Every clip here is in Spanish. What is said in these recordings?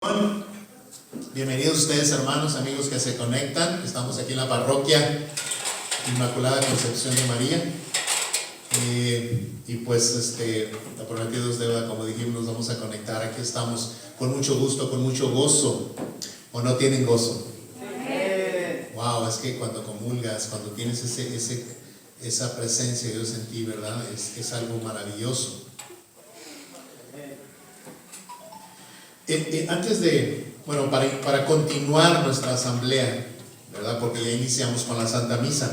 Bueno, bienvenidos ustedes, hermanos, amigos que se conectan. Estamos aquí en la parroquia Inmaculada Concepción de María. Y pues la prometidos deuda, como dijimos, nos vamos a conectar. Aquí estamos con mucho gusto, con mucho gozo. ¿O no tienen gozo? Wow, es que cuando comulgas, cuando tienes esa presencia de Dios en ti, ¿verdad? Es algo maravilloso. Antes de, para continuar nuestra asamblea, ¿verdad? Porque ya iniciamos con la Santa Misa,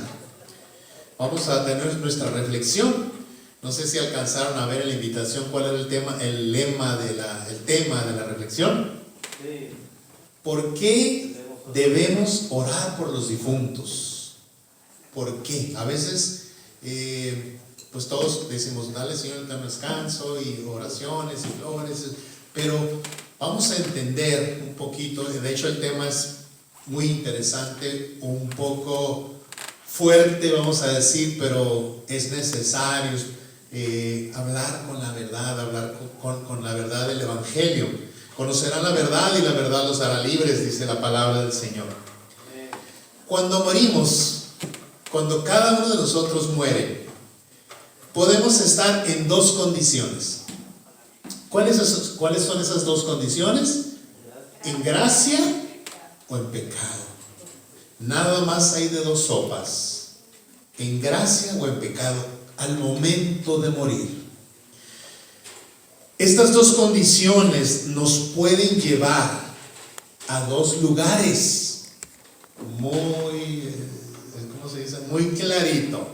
vamos a tener nuestra reflexión. No sé si alcanzaron a ver en la invitación cuál era el tema de la reflexión. Sí. ¿Por qué debemos orar por los difuntos? ¿Por qué? A veces, pues todos decimos, dale Señor el descanso y oraciones y flores, pero vamos a entender un poquito. De hecho, el tema es muy interesante, un poco fuerte, vamos a decir, pero es necesario hablar con la verdad, hablar con la verdad del Evangelio. Conocerán la verdad y la verdad los hará libres, dice la palabra del Señor. Cuando morimos, cuando cada uno de nosotros muere, podemos estar en dos condiciones. ¿Cuáles son esas dos condiciones? ¿En gracia o en pecado? Nada más hay de dos sopas: en gracia o en pecado, al momento de morir. Estas dos condiciones nos pueden llevar a dos lugares muy, ¿cómo se dice? Muy clarito.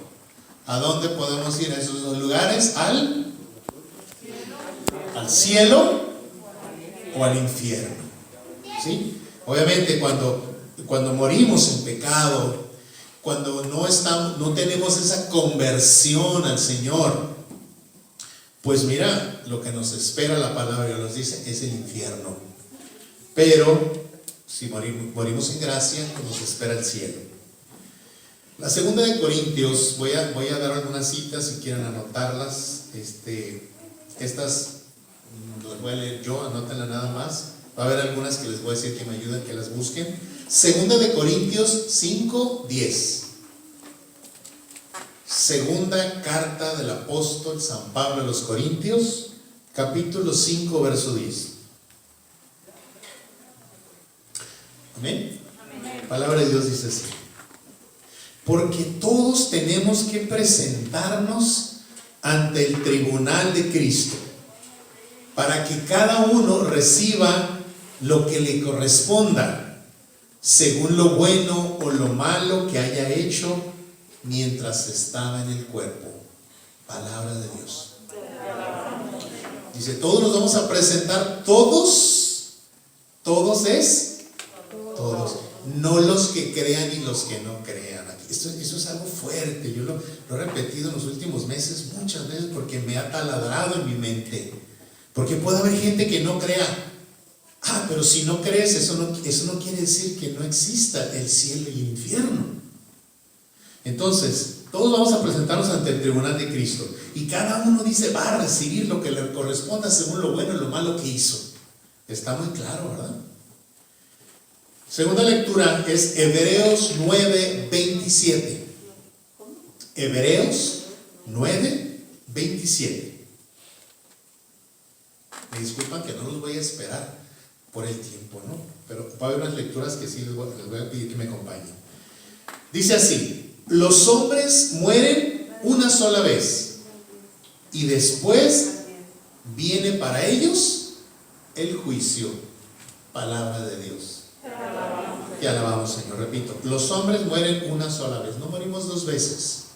¿A dónde podemos ir a esos dos lugares? Al cielo o al infierno. ¿Sí? Obviamente cuando morimos en pecado, cuando no tenemos esa conversión al Señor, pues mira, lo que nos espera, la palabra nos dice, es el infierno. Pero si morimos en gracia, nos espera el cielo. La segunda de Corintios, voy a dar algunas citas si quieren anotarlas. Estas las voy a leer yo, anótenla nada más. Va a haber algunas que les voy a decir que me ayuden, que las busquen. Segunda de Corintios 5:10. Segunda carta del apóstol San Pablo a los Corintios, capítulo 5, verso 10. Amén. Amén. Palabra de Dios dice así: porque todos tenemos que presentarnos ante el tribunal de Cristo, para que cada uno reciba lo que le corresponda, según lo bueno o lo malo que haya hecho mientras estaba en el cuerpo. Palabra de Dios. Dice, todos nos vamos a presentar, todos es todos, no los que crean y los que no crean. Eso es algo fuerte. Yo lo he repetido en los últimos meses, muchas veces, porque me ha taladrado en mi mente. Porque puede haber gente que no crea. Pero si no crees, eso no quiere decir que no exista el cielo y el infierno. Entonces, todos vamos a presentarnos ante el tribunal de Cristo, y cada uno dice, va a recibir lo que le corresponda según lo bueno y lo malo que hizo. Está muy claro, ¿verdad? Segunda lectura es Hebreos 9:27. Hebreos 9:27. Me disculpan que no los voy a esperar por el tiempo, ¿no? Pero va a haber unas lecturas que sí les voy a pedir que me acompañen. Dice así: los hombres mueren una sola vez, y después viene para ellos el juicio. Palabra de Dios. Te alabamos, Señor. Repito, los hombres mueren una sola vez, no morimos dos veces,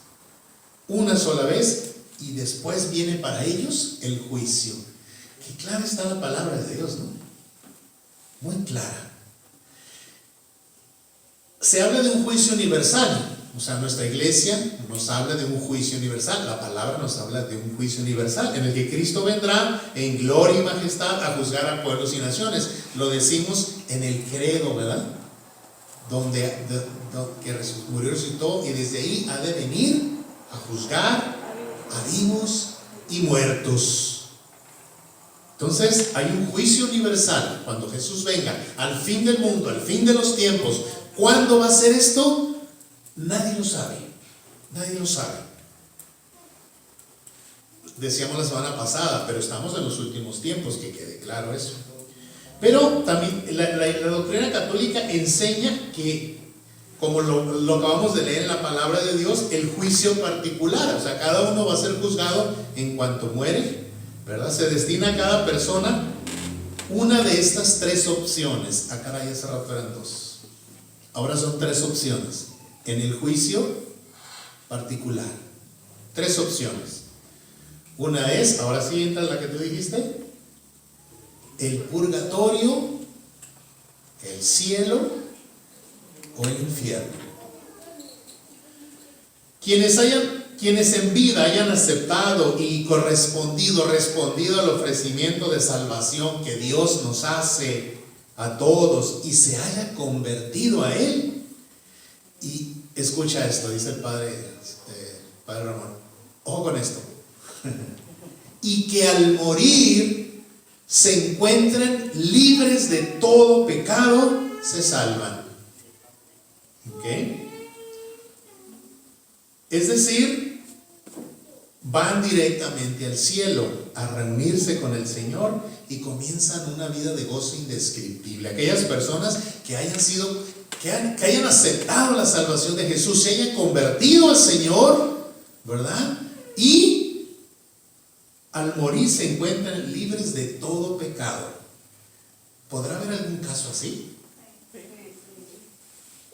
una sola vez, y después viene para ellos el juicio. Qué clara está la palabra de Dios, ¿no? Muy clara. Se habla de un juicio universal. O sea, nuestra iglesia nos habla de un juicio universal. La palabra nos habla de un juicio universal en el que Cristo vendrá en gloria y majestad a juzgar a pueblos y naciones. Lo decimos en el credo, ¿verdad? Donde que murió y resucitó, y desde ahí ha de venir a juzgar a vivos y muertos. Entonces hay un juicio universal cuando Jesús venga, al fin del mundo, al fin de los tiempos. ¿Cuándo va a ser esto? Nadie lo sabe, nadie lo sabe. Decíamos la semana pasada, pero estamos en los últimos tiempos, que quede claro eso. Pero también la doctrina católica enseña que, como lo acabamos de leer en la palabra de Dios, el juicio particular, o sea, cada uno va a ser juzgado en cuanto muere, ¿verdad? Se destina a cada persona una de estas tres opciones. Ah, caray, hace rato eran dos. Ahora son tres opciones. En el juicio particular. Tres opciones. Una es, ahora sí entra la que tú dijiste, el purgatorio, el cielo o el infierno. Quienes en vida hayan aceptado y respondido al ofrecimiento de salvación que Dios nos hace a todos y se haya convertido a Él. Y escucha esto, dice el Padre Ramón, ojo con esto, y que al morir se encuentren libres de todo pecado, se salvan. ¿Ok? Es decir, van directamente al cielo a reunirse con el Señor y comienzan una vida de gozo indescriptible. Aquellas personas que hayan aceptado la salvación de Jesús, se hayan convertido al Señor, ¿verdad? Y al morir se encuentran libres de todo pecado. ¿Podrá haber algún caso así?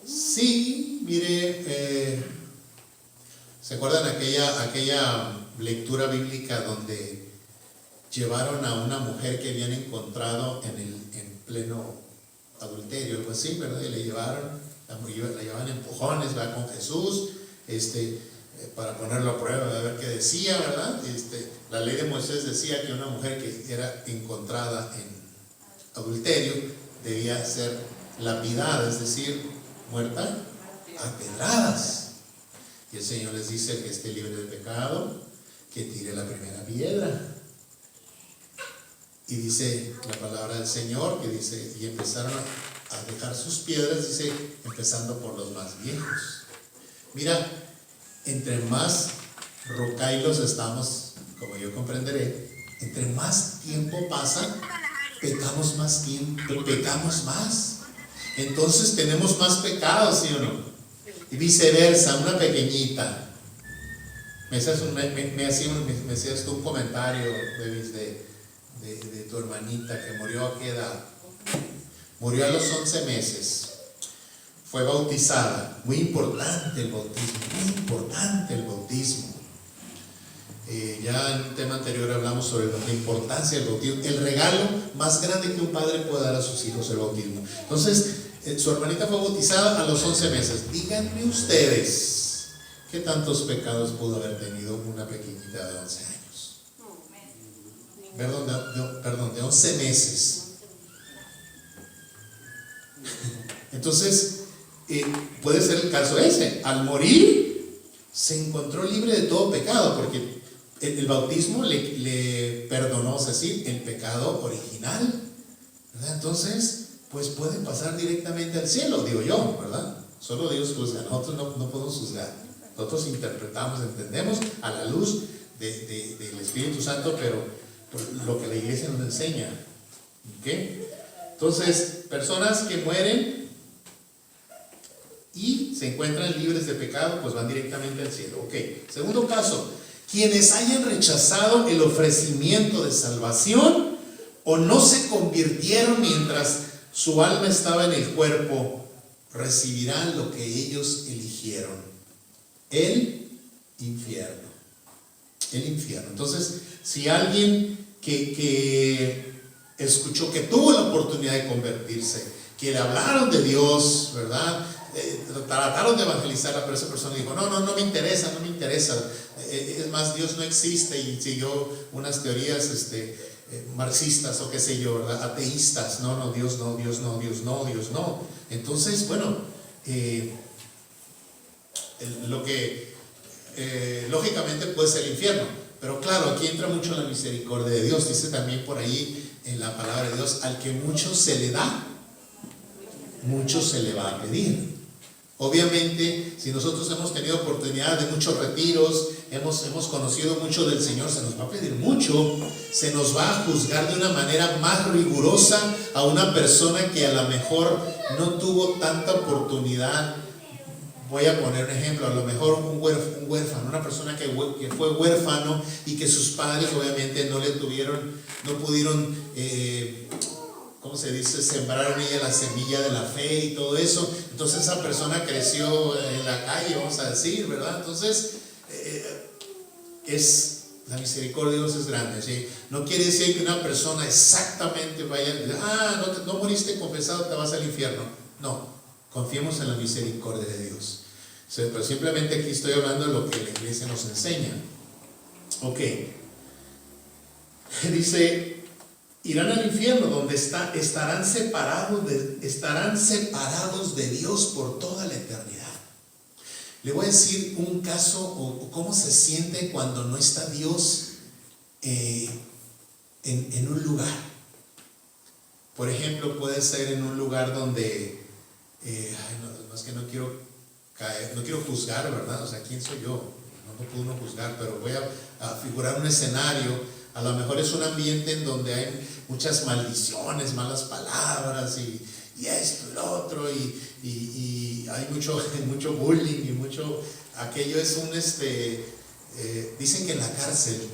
Sí, mire, ¿se acuerdan aquella lectura bíblica donde llevaron a una mujer que habían encontrado en pleno adulterio, algo así, ¿verdad? Y le llevaron, la llevaban empujones, ¿verdad? Con Jesús, para ponerlo a prueba, de ver qué decía, ¿verdad? La ley de Moisés decía que una mujer que era encontrada en adulterio debía ser lapidada, es decir, muerta a pedradas. Y el Señor les dice: el que esté libre de pecado, que tire la primera piedra. Y dice la palabra del Señor, que dice, y empezaron a dejar sus piedras, dice, empezando por los más viejos. Mira, entre más rocailos estamos, como yo comprenderé, entre más tiempo pasa, pecamos más tiempo, pecamos más. Entonces tenemos más pecados, ¿sí o no? Y viceversa, una pequeñita. Me hacías tú un comentario, Davis, de tu hermanita que murió a qué edad. Murió a los 11 meses. Fue bautizada. Muy importante el bautismo, muy importante el bautismo. Ya en un tema anterior hablamos sobre la importancia del bautismo, el regalo más grande que un padre puede dar a sus hijos, el bautismo. Entonces, su hermanita fue bautizada a los 11 meses. Díganme ustedes, ¿qué tantos pecados pudo haber tenido una pequeñita de 11 años? Perdón, de 11 meses. Entonces, puede ser el caso ese. Al morir, se encontró libre de todo pecado, porque el bautismo le perdonó, es decir, el pecado original, ¿verdad? Entonces, pues pueden pasar directamente al cielo, digo yo, ¿verdad? Solo Dios juzga, nosotros no podemos juzgar. Nosotros interpretamos, entendemos a la luz del Espíritu Santo, pero lo que la iglesia nos enseña. ¿Ok? Entonces, personas que mueren y se encuentran libres de pecado, pues van directamente al cielo. Ok, segundo caso, quienes hayan rechazado el ofrecimiento de salvación o no se convirtieron mientras su alma estaba en el cuerpo, recibirán lo que ellos eligieron: el infierno. El infierno. Entonces, si alguien que escuchó, que tuvo la oportunidad de convertirse, que le hablaron de Dios, ¿verdad? Trataron de evangelizarla, pero esa persona dijo: no me interesa, es más, Dios no existe, y siguió unas teorías marxistas o qué sé yo, ¿verdad? Ateístas. Dios no. Entonces, bueno, lo que lógicamente puede ser el infierno. Pero claro, aquí entra mucho la misericordia de Dios. Dice también por ahí en la palabra de Dios, al que mucho se le da, mucho se le va a pedir. Obviamente, si nosotros hemos tenido oportunidad de muchos retiros, hemos conocido mucho del Señor, se nos va a pedir mucho, se nos va a juzgar de una manera más rigurosa a una persona que a lo mejor no tuvo tanta oportunidad. Voy a poner un ejemplo, a lo mejor un huérfano, una persona que fue huérfano y que sus padres obviamente no pudieron, ¿cómo se dice? Sembrar en ella la semilla de la fe y todo eso. Entonces esa persona creció en la calle, vamos a decir, ¿verdad? Entonces, la misericordia de Dios es grande, ¿sí? No quiere decir que una persona exactamente vaya, no moriste confesado, te vas al infierno. No, confiemos en la misericordia de Dios. Pero simplemente aquí estoy hablando de lo que la iglesia nos enseña. Ok. Dice, irán al infierno donde estarán separados de Dios por toda la eternidad. Le voy a decir un caso o cómo se siente cuando no está Dios en un lugar. Por ejemplo, puede ser en un lugar donde, no es que no quiero juzgar, ¿verdad? O sea, ¿quién soy yo? No puedo uno juzgar, pero voy a figurar un escenario. A lo mejor es un ambiente en donde hay muchas maldiciones, malas palabras y esto y lo otro, y hay mucho bullying y mucho. Aquello es dicen que en la cárcel,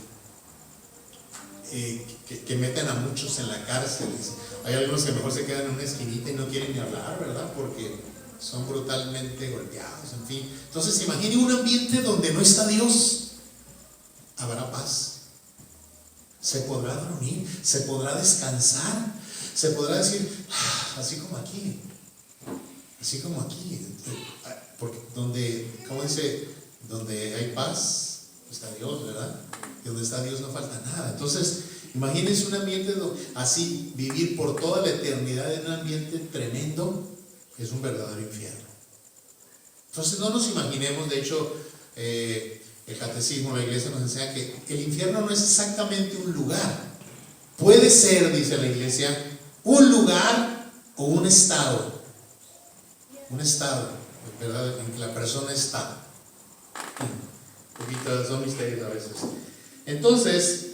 que meten a muchos en la cárcel. Hay algunos que mejor se quedan en una esquinita y no quieren ni hablar, ¿verdad? Porque son brutalmente golpeados, en fin. Entonces, imagine un ambiente donde no está Dios. ¿Habrá paz? ¿Se podrá dormir? ¿Se podrá descansar? ¿Se podrá decir, así como aquí? Así como aquí. Porque ¿cómo dice? Donde hay paz, está Dios, ¿verdad? Y donde está Dios no falta nada. Entonces, imagínense un ambiente así, vivir por toda la eternidad en un ambiente tremendo. Es un verdadero infierno. Entonces no nos imaginemos, de hecho, el catecismo, la iglesia nos enseña que el infierno no es exactamente un lugar. Puede ser, dice la iglesia, un lugar o un estado. Un estado, ¿verdad? En que la persona está. Un poquito, son misterios a veces. Entonces,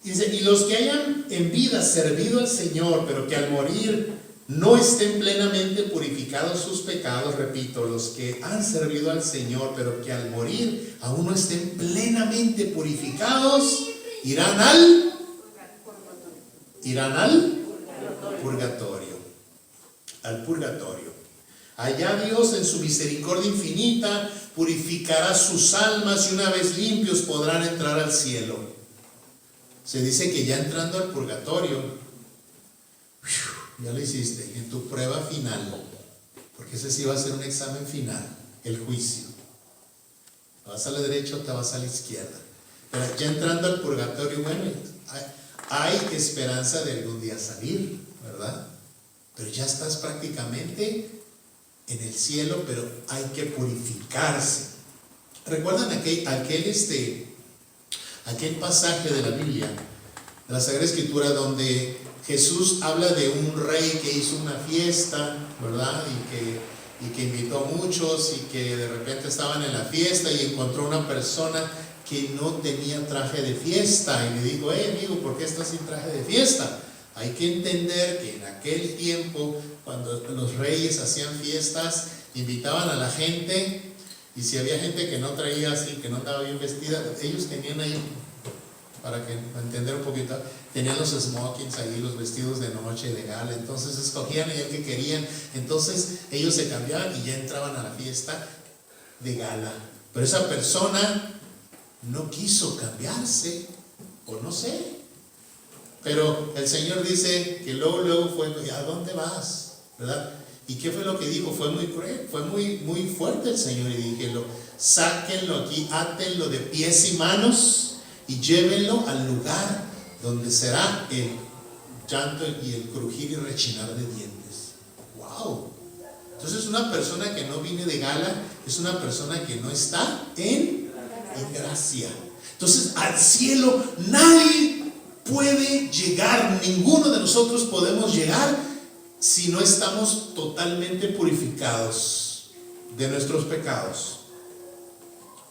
dice, y los que hayan en vida servido al Señor, pero que al morir no estén plenamente purificados sus pecados, repito, los que han servido al Señor, pero que al morir aún no estén plenamente purificados, irán al purgatorio. Al purgatorio. Allá Dios en su misericordia infinita purificará sus almas y una vez limpios podrán entrar al cielo. Se dice que ya entrando al purgatorio, ya lo hiciste en tu prueba final, porque ese sí va a ser un examen final, el juicio. ¿Te vas a la derecha o te vas a la izquierda? Pero ya entrando al purgatorio, bueno, hay esperanza de algún día salir, ¿verdad? Pero ya estás prácticamente en el cielo, pero hay que purificarse. ¿Recuerdan aquel pasaje de la Biblia, de la Sagrada Escritura, donde Jesús habla de un rey que hizo una fiesta, ¿verdad? Y que invitó a muchos y que de repente estaban en la fiesta y encontró una persona que no tenía traje de fiesta y le dijo, amigo, ¿por qué estás sin traje de fiesta? Hay que entender que en aquel tiempo, cuando los reyes hacían fiestas, invitaban a la gente, y si había gente que no traía así, que no estaba bien vestida, ellos tenían ahí, para entender un poquito, tenían los smokings ahí, los vestidos de noche, de gala. Entonces escogían el que querían, entonces ellos se cambiaban y ya entraban a la fiesta de gala. Pero esa persona no quiso cambiarse, o no sé. Pero el Señor dice que luego fue, ¿a dónde vas? ¿Verdad? ¿Y qué fue lo que dijo? Fue muy cruel, fue muy fuerte el Señor, y díjelo, sáquenlo aquí, átenlo de pies y manos y llévenlo al lugar donde será el llanto y el crujir y rechinar de dientes. ¡Wow! Entonces una persona que no viene de gala es una persona que no está en gracia. Entonces, al cielo nadie puede llegar, ninguno de nosotros podemos llegar si no estamos totalmente purificados de nuestros pecados.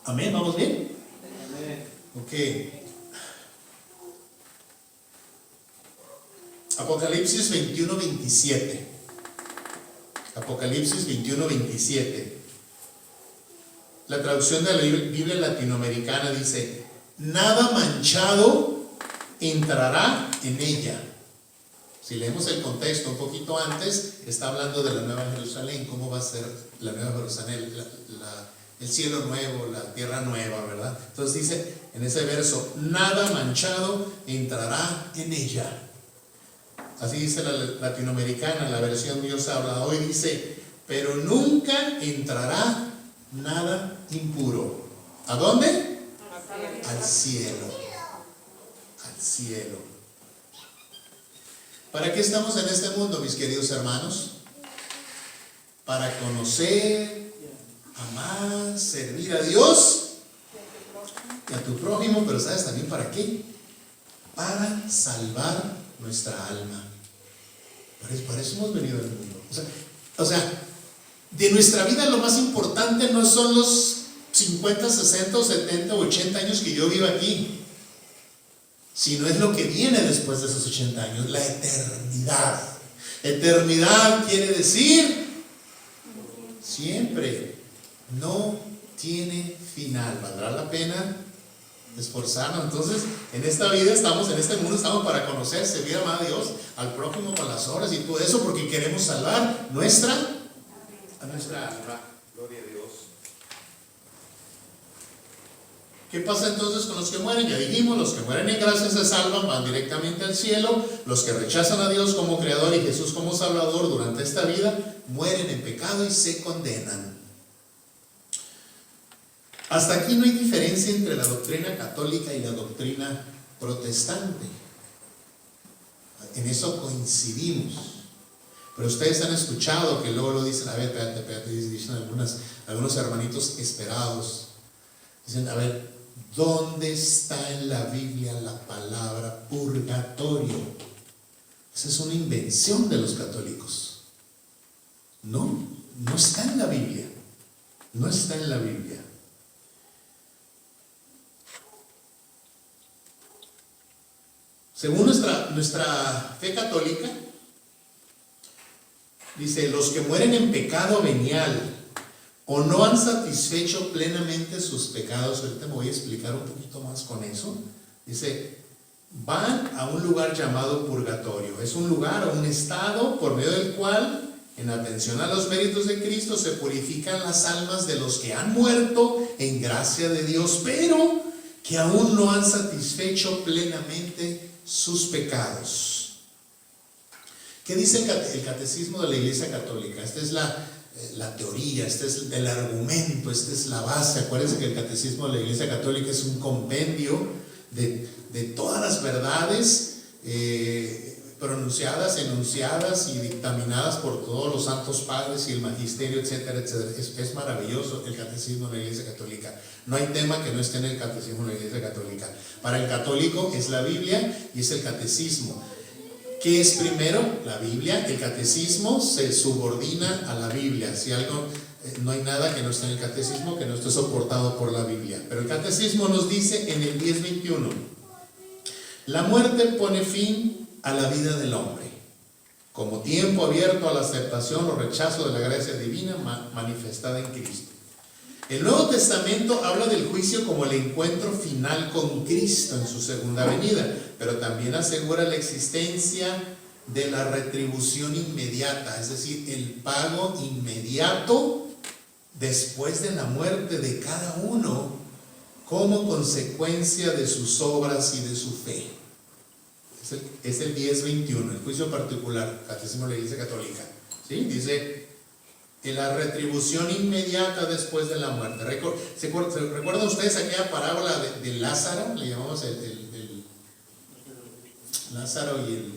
Amén, ¿vamos bien? Amén. Ok. Apocalipsis 21:27. Apocalipsis 21:27. La traducción de la Biblia latinoamericana dice: nada manchado entrará en ella. Si leemos el contexto un poquito antes, está hablando de la Nueva Jerusalén, cómo va a ser la Nueva Jerusalén, el cielo nuevo, la tierra nueva, ¿verdad? Entonces dice en ese verso: nada manchado entrará en ella. Así dice la latinoamericana, la versión Dios habla hoy, dice: pero nunca entrará nada impuro. ¿A dónde? Al cielo. Al cielo. ¿Para qué estamos en este mundo, mis queridos hermanos? Para conocer, amar, servir a Dios y a tu prójimo, pero ¿sabes también para qué? Para salvar nuestra alma. Para eso hemos venido al mundo. O sea, de nuestra vida lo más importante no son los 50, 60, 70 o 80 años que yo vivo aquí, sino es lo que viene después de esos 80 años, la eternidad. Eternidad quiere decir siempre, no tiene final. ¿Valdrá la pena esforzarnos? Entonces, en esta vida estamos, en este mundo estamos para conocer, servir, amar a Dios, al prójimo con las obras y todo eso, porque queremos salvar nuestra alma. Gloria a Dios. ¿Qué pasa entonces con los que mueren? Ya dijimos, los que mueren en gracia se salvan, van directamente al cielo. Los que rechazan a Dios como Creador y Jesús como Salvador durante esta vida, mueren en pecado y se condenan. Hasta aquí no hay diferencia entre la doctrina católica y la doctrina protestante. En eso coincidimos. Pero ustedes han escuchado que luego lo dicen: a ver, espérate, dicen algunos hermanitos esperados. Dicen: a ver, ¿dónde está en la Biblia la palabra purgatorio? Esa es una invención de los católicos. No está en la Biblia. No está en la Biblia. Según nuestra fe católica, dice: los que mueren en pecado venial o no han satisfecho plenamente sus pecados, ahorita me voy a explicar un poquito más con eso, dice, van a un lugar llamado purgatorio. Es un lugar o un estado por medio del cual, en atención a los méritos de Cristo, se purifican las almas de los que han muerto en gracia de Dios, pero que aún no han satisfecho plenamente sus pecados. ¿Qué dice el catecismo de la Iglesia Católica? Esta es la teoría, este es el argumento, esta es la base. Acuérdense que el catecismo de la Iglesia Católica es un compendio de todas las verdades pronunciadas, enunciadas y dictaminadas por todos los santos padres y el magisterio, etcétera, etcétera. Es maravilloso el catecismo de la Iglesia Católica. No hay tema que no esté en el catecismo de la Iglesia Católica. Para el católico es la Biblia y es el catecismo. ¿Qué es primero? La Biblia. El catecismo se subordina a la Biblia. Si algo, no hay nada que no esté en el catecismo que no esté soportado por la Biblia. Pero el catecismo nos dice en el 10:21: la muerte pone fin a la vida del hombre, como tiempo abierto a la aceptación o rechazo de la gracia divina manifestada en Cristo. El Nuevo Testamento habla del juicio como el encuentro final con Cristo en su segunda venida, pero también asegura la existencia de la retribución inmediata, es decir, el pago inmediato después de la muerte de cada uno como consecuencia de sus obras y de su fe. Es el 10:21, el juicio particular, Catecismo de la Iglesia Católica. ¿Sí? Dice que la retribución inmediata después de la muerte. ¿Recuerdan ustedes aquella parábola de Lázaro? Le llamamos el Lázaro y el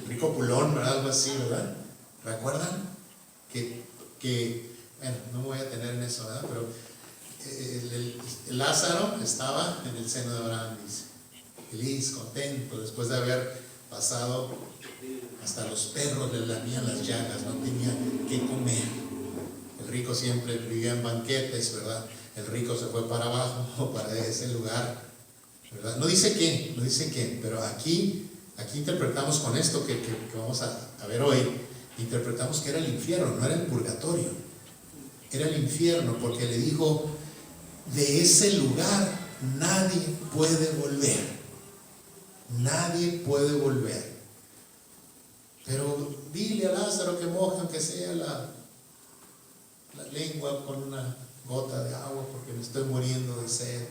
rico pulón, ¿verdad? Algo así, ¿verdad? ¿Recuerdan? Bueno, no me voy a tener en eso, ¿verdad? Pero Lázaro estaba en el seno de Abraham, dice, feliz, contento, después de haber pasado, hasta los perros le lamían las llagas, no tenía que comer. El rico siempre vivía en banquetes, ¿verdad? El rico se fue para abajo, para ese lugar, ¿verdad? No dice qué, pero aquí interpretamos con esto que vamos a ver hoy, interpretamos que era el infierno, no era el purgatorio, era el infierno, porque le dijo, de ese lugar nadie puede volver. Pero dile a Lázaro que moje aunque sea la lengua con una gota de agua, porque me estoy muriendo de sed.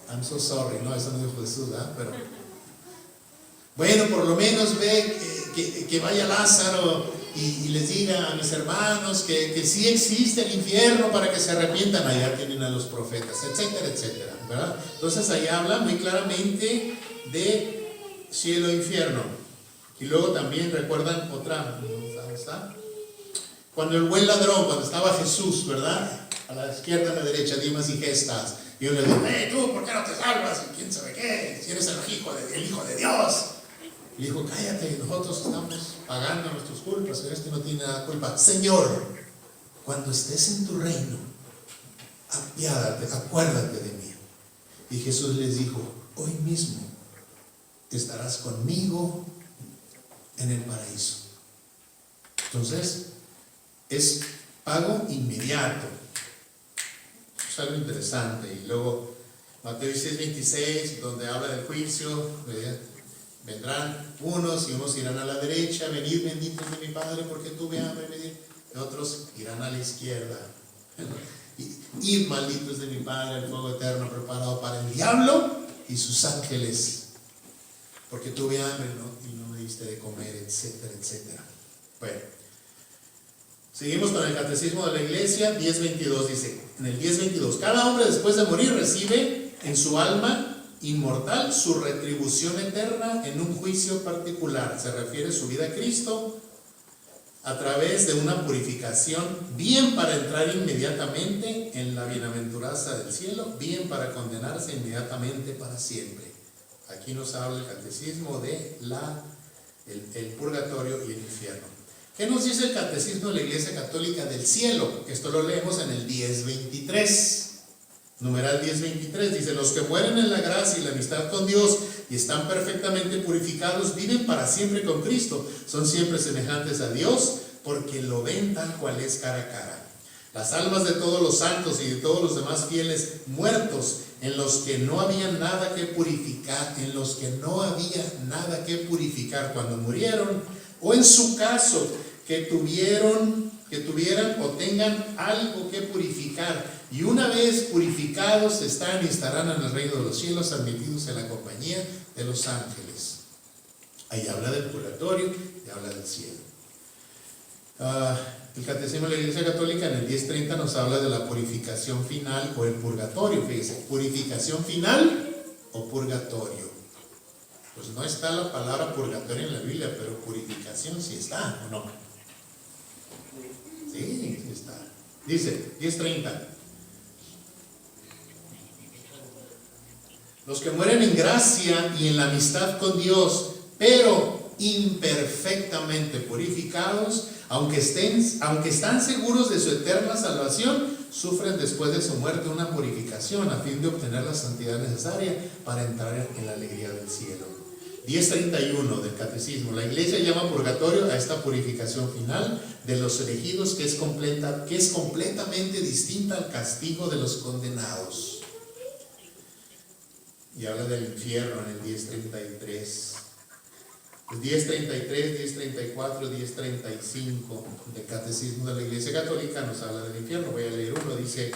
I'm so sorry, no, eso no dijo Jesús, ¿verdad? Pero bueno, por lo menos ve que vaya Lázaro y les diga a mis hermanos que sí existe el infierno para que se arrepientan. Allá tienen a los profetas, etcétera, etcétera, ¿verdad? Entonces allá habla muy claramente de cielo e infierno. Y luego también recuerdan otra, ¿dónde está? Cuando el buen ladrón, cuando estaba Jesús, ¿verdad? A la izquierda, a la derecha, Dimas y Gestas. Y yo le digo, tú, ¿por qué no te salvas? Y quién sabe qué, si eres el hijo de Dios. Y le dijo, cállate, nosotros estamos pagando nuestras culpas, pero este no tiene nada de culpa. Señor, cuando estés en tu reino, apiádate, acuérdate de mí. Y Jesús les dijo, hoy mismo estarás conmigo en el paraíso. Entonces, es pago inmediato. Es algo interesante. Y luego, Mateo 6:26, donde habla del juicio, vendrán unos y unos irán a la derecha, venid benditos de mi Padre, porque tuve hambre, y otros irán a la izquierda. Id malditos de mi Padre, el fuego eterno preparado para el diablo y sus ángeles, porque tuve hambre y no me diste de comer, etcétera, etcétera. Bueno, seguimos con el catecismo de la iglesia. 10:22 dice, en el 10:22, cada hombre después de morir recibe en su alma inmortal su retribución eterna en un juicio particular. Se refiere a su vida a Cristo a través de una purificación, bien para entrar inmediatamente en la bienaventuranza del cielo, bien para condenarse inmediatamente para siempre. Aquí nos habla el catecismo de el purgatorio y el infierno. ¿Qué nos dice el catecismo de la Iglesia Católica del cielo? Esto lo leemos en el 10:23. Numeral 10:23 dice, los que mueren en la gracia y la amistad con Dios y están perfectamente purificados, viven para siempre con Cristo, son siempre semejantes a Dios, porque lo ven tal cual es cara a cara. Las almas de todos los santos y de todos los demás fieles muertos, en los que no había nada que purificar, cuando murieron, o en su caso, que tuvieran o tengan algo que purificar, y una vez purificados están y estarán en el reino de los cielos, admitidos en la compañía de los ángeles. Ahí habla del purgatorio y habla del cielo. El catecismo de la Iglesia Católica en el 10:30 nos habla de la purificación final o el purgatorio. Fíjese, purificación final o purgatorio. Pues no está la palabra purgatorio en la Biblia, pero purificación sí está, ¿o no? Sí, sí está. Dice, 10:30. Los que mueren en gracia y en la amistad con Dios, pero imperfectamente purificados, aunque están seguros de su eterna salvación, sufren después de su muerte una purificación a fin de obtener la santidad necesaria para entrar en la alegría del cielo. 10:31 del catecismo. La iglesia llama purgatorio a esta purificación final de los elegidos que es completamente distinta al castigo de los condenados. Y habla del infierno en el 10:33. 10:33, 10:34, 10:35 del catecismo de la Iglesia Católica nos habla del infierno. Voy a leer uno, dice: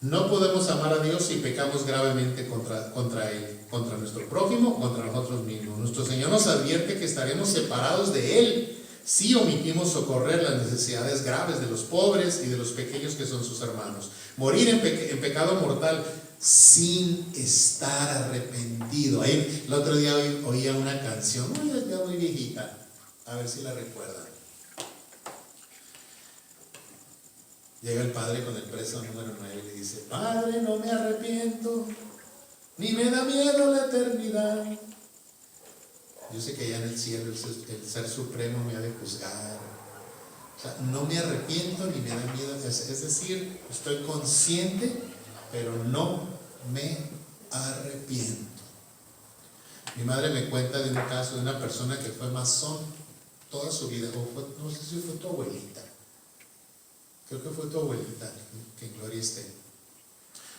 no podemos amar a Dios si pecamos gravemente contra Él, contra nuestro prójimo, contra nosotros mismos. Nuestro Señor nos advierte que estaremos separados de Él si omitimos socorrer las necesidades graves de los pobres y de los pequeños que son sus hermanos. Morir en pecado mortal sin estar arrepentido. Ahí, el otro día oía una canción, muy viejita, a ver si la recuerdan. Llega el padre con el preso número 9 y le dice: Padre, no me arrepiento, ni me da miedo la eternidad. Yo sé que allá en el cielo el Ser Supremo me ha de juzgar. O sea, no me arrepiento ni me da miedo. Es decir, estoy consciente, pero no me arrepiento. Mi madre me cuenta de un caso de una persona que fue masón toda su vida. No sé si fue tu abuelita. Creo que fue tu abuelita, que en gloria esté.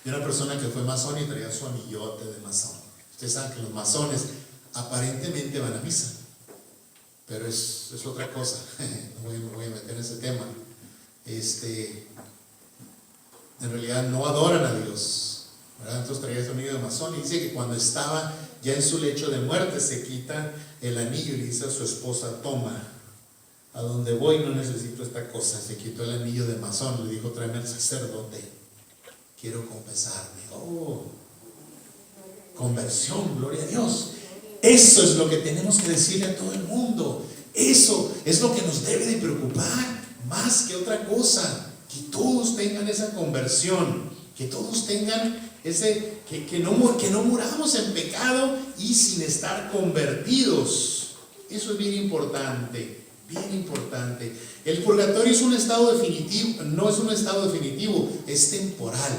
De una persona que fue masón y traía su anillote de masón. Ustedes saben que los masones aparentemente van a misa, pero es otra cosa. No me voy a meter en ese tema. En realidad no adoran a Dios, ¿verdad? Entonces traía su anillo de masón y dice que cuando estaba ya en su lecho de muerte se quita el anillo y le dice a su esposa: toma, a donde voy no necesito esta cosa. Se quitó el anillo de masón, le dijo: tráeme al sacerdote, quiero confesarme. Oh, conversión, gloria a Dios. Eso es lo que tenemos que decirle a todo el mundo. Eso es lo que nos debe de preocupar más que otra cosa. Que todos tengan esa conversión, que todos tengan ese, que no muramos en pecado y sin estar convertidos. Eso es bien importante. Bien importante. El purgatorio es un estado definitivo, no es un estado definitivo, es temporal.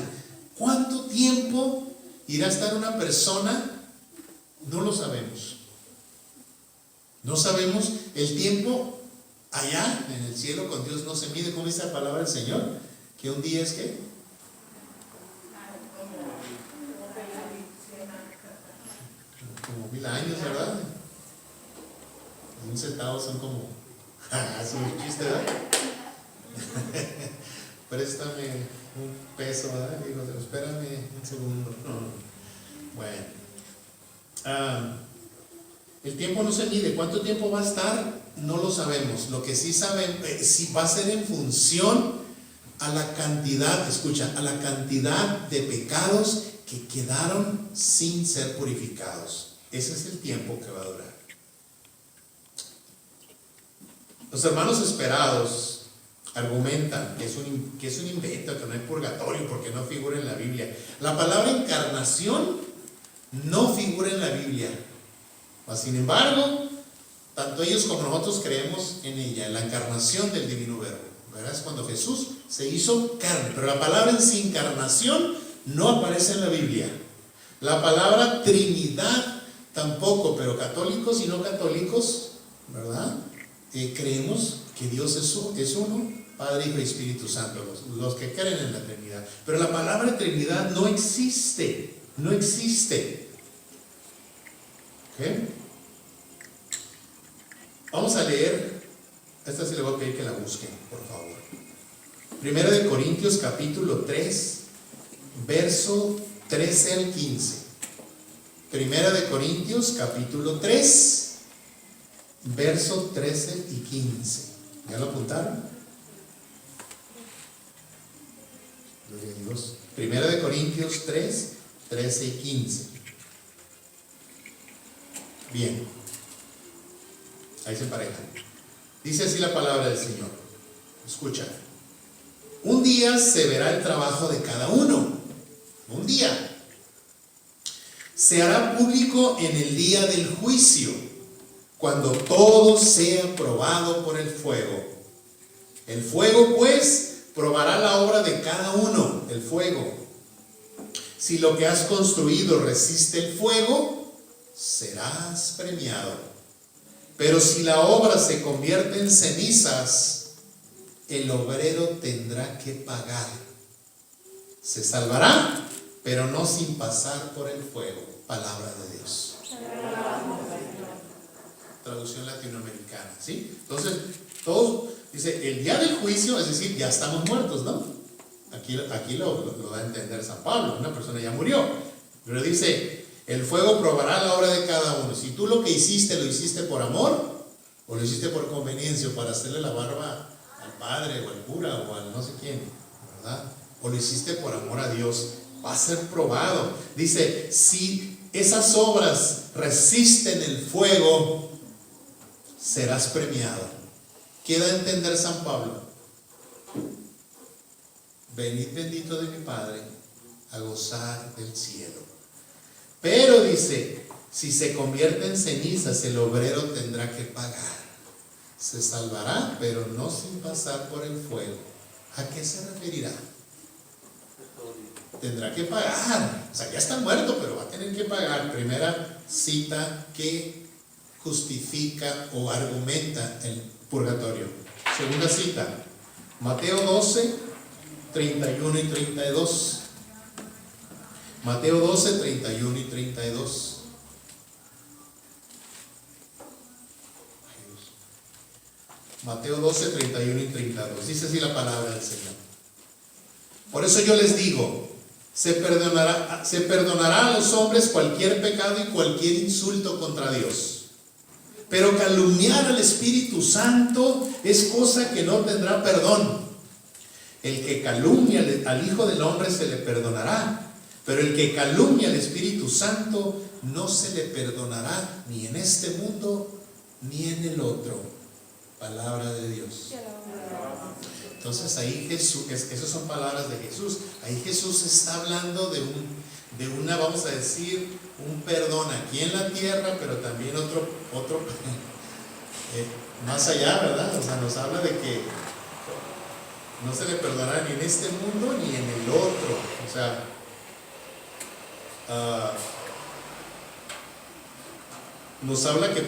¿Cuánto tiempo irá a estar una persona? No lo sabemos. No sabemos. El tiempo allá en el cielo con Dios no se mide. ¿Cómo dice la palabra del Señor? Que un día es ¿qué? Como 1000 años, ¿verdad? Un centavo son como es un chiste, ¿verdad? Préstame un peso, ¿verdad? Digo, espérame un segundo. Bueno, el tiempo no se mide. ¿Cuánto tiempo va a estar? No lo sabemos. Lo que sí sabemos, si va a ser en función a la cantidad, escucha, a la cantidad de pecados que quedaron sin ser purificados. Ese es el tiempo que va a durar. Los hermanos esperados argumentan que es un invento, que no hay purgatorio porque no figura en la Biblia. La palabra encarnación no figura en la Biblia. Sin embargo, tanto ellos como nosotros creemos en ella, en la encarnación del divino verbo. ¿Verdad? Es cuando Jesús se hizo carne. Pero la palabra en sí, encarnación, no aparece en la Biblia. La palabra Trinidad tampoco, pero católicos y no católicos, ¿verdad? Creemos que Dios es uno, Padre, Hijo y Espíritu Santo, los que creen en la Trinidad. Pero la palabra Trinidad no existe, no existe. ¿Okay? Vamos a leer, esta sí le voy a pedir que la busquen, por favor. Primera de Corintios capítulo 3, verso 13 al 15. Primera de Corintios capítulo 3, verso 13 y 15. ¿Ya lo apuntaron? Gloria a Dios. Primera de Corintios 3, 13 y 15. Bien. Ahí se emparejan. Dice así la palabra del Señor. Escucha. Un día se verá el trabajo de cada uno. Un día. Se hará público en el día del juicio, cuando todo sea probado por el fuego. El fuego, pues, probará la obra de cada uno. El fuego. Si lo que has construido resiste el fuego, serás premiado. Pero si la obra se convierte en cenizas, el obrero tendrá que pagar. Se salvará, pero no sin pasar por el fuego. Palabra de Dios. Traducción latinoamericana, ¿sí? Entonces, todos, dice, el día del juicio, es decir, ya estamos muertos, ¿no? Aquí lo da a entender San Pablo, una persona ya murió. Pero dice, el fuego probará la obra de cada uno. Si tú lo que hiciste, lo hiciste por amor, o lo hiciste por conveniencia, o para hacerle la barba al padre, o al cura, o al no sé quién, ¿verdad? O lo hiciste por amor a Dios, va a ser probado. Dice, si esas obras resisten el fuego, serás premiado. ¿Qué da a entender San Pablo? venid bendito de mi Padre a gozar del cielo. Pero dice, si se convierte en cenizas, el obrero tendrá que pagar. Se salvará, pero no sin pasar por el fuego. ¿A qué se referirá? Tendrá que pagar. O sea, ya está muerto, pero va a tener que pagar. Primera cita que justifica o argumenta el purgatorio. Segunda cita, Mateo 12, 31 y 32. Mateo 12, 31 y 32. Mateo 12, 31 y 32. Dice así la palabra del Señor. Por eso yo les digo, se perdonará a los hombres cualquier pecado y cualquier insulto contra Dios. Pero calumniar al Espíritu Santo es cosa que no tendrá perdón. El que calumnia al Hijo del Hombre se le perdonará, pero el que calumnia al Espíritu Santo no se le perdonará ni en este mundo ni en el otro. Palabra de Dios. Entonces ahí Jesús, esas son palabras de Jesús. Ahí Jesús está hablando de una, vamos a decir, un perdón aquí en la tierra, pero también otro más allá, ¿verdad? O sea, nos habla de que no se le perdonará ni en este mundo ni en el otro. O sea, nos habla que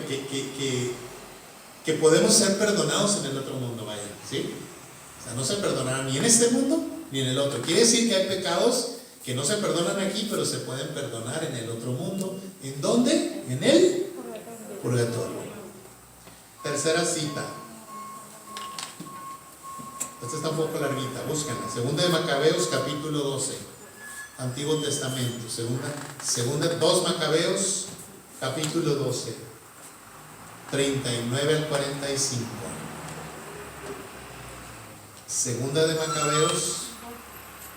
podemos ser perdonados en el otro mundo, vaya, ¿sí? O sea, no se perdonará ni en este mundo ni en el otro. Quiere decir que hay pecados que no se perdonan aquí, pero se pueden perdonar en el otro mundo. ¿En dónde? En el purgatorio. Tercera cita. Esta está un poco larguita, búsquenla. Segunda de Macabeos, capítulo 12. Antiguo Testamento. Segunda 2 Macabeos, capítulo 12. 39 al 45. Segunda de Macabeos,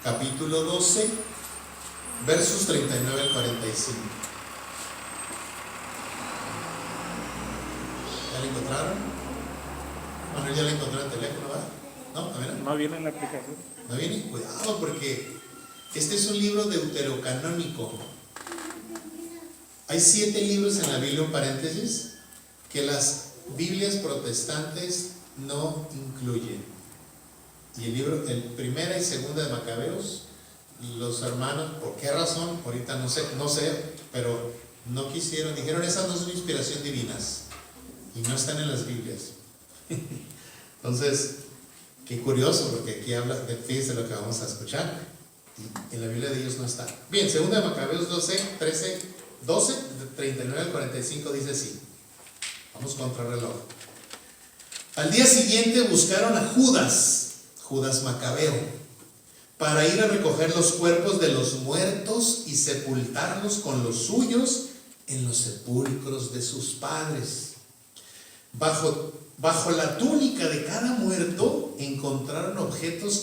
capítulo 12, versos 39 al 45. ¿Ya la encontraron? Bueno, ya la encontró en el teléfono, ¿verdad? ¿No? ¿También? No viene en la aplicación. ¿No viene? Cuidado, porque este es un libro deuterocanónico. Hay 7 libros en la Biblia, un paréntesis, que las Biblias protestantes no incluyen. Y el primera y segunda de Macabeos, los hermanos, ¿por qué razón? Ahorita no sé, pero no quisieron, dijeron, esas no son inspiración divinas y no están en las Biblias. Entonces, qué curioso, porque aquí habla, fíjense lo que vamos a escuchar, y en la Biblia de ellos no está. Bien, segunda de Macabeos 12, 39 al 45 dice así. Vamos contra reloj. Al día siguiente buscaron a Judas Macabeo, para ir a recoger los cuerpos de los muertos y sepultarlos con los suyos en los sepulcros de sus padres. Bajo la túnica de cada muerto encontraron objetos